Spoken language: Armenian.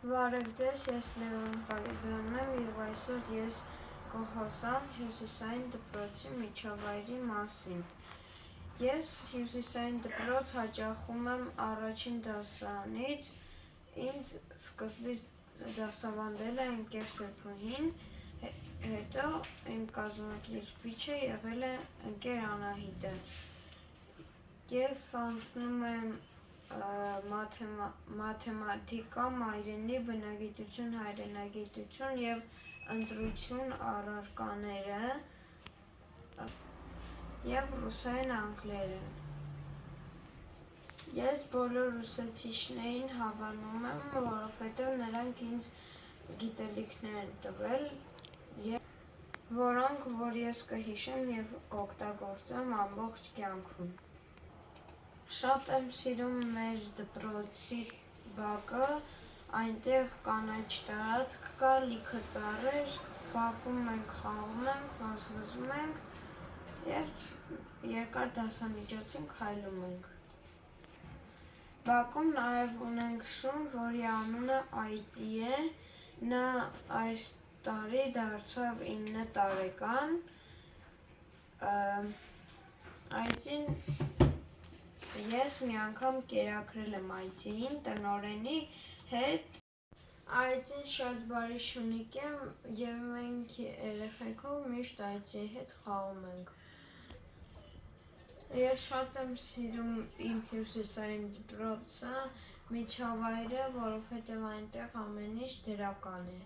Բարև ձեզ, ես Լևոն Ղարիբյանն եմ և այսօր ես կխոսամ Հյուսիսային դպրոցի միջավայրի մասին։ Ես Հյուսիսային դպրոց հաճախում եմ առաջին դասարանից, ինձ սկզբից դասավանդել է ընկեր Սրփուհին, հետո իմ կազմակերպիչը եղել է ընկեր Անահիտը։ Ես անցնում եմ մաթեմատիկա, մայրենի, բնագիտություն, հայրենագիտություն և ընտրություն առարկաները և ռուսերեն, անգլերեն։ Ես բոլոր ուսուցիչներին հավանում եմ, որովհետև նրանք ինձ գիտելիքներ են տվել, որոնք ես կհիշեմ և կօգտագործեմ ամբողջ կյանքում։ Շատ եմ սիրում մեր դպրոցի բակը, այնտեղ կանաչ տարածք կա, լիքը ծառեր, բակում մենք խաղում ենք, վազվզում ենք և երկար դասամիջոցին քայլում ենք։ Բակում նաև ունենք շուն, որի անունը Այծի է, նա այս տարի դարձավ 9 տարեկան։ Այծին ես մի անգամ կերակրել եմ Այծիին տնօրենի հետ։ Այծին շատ բարի շունիկ է և մենք երեխեքով միշտ Այծիի հետ խաղում ենք։ Ես շատ եմ սիրում իմ Հյուսիսային դպրոցի միջավայրը, որովհետև այնտեղ ամեն ինչ դրական է։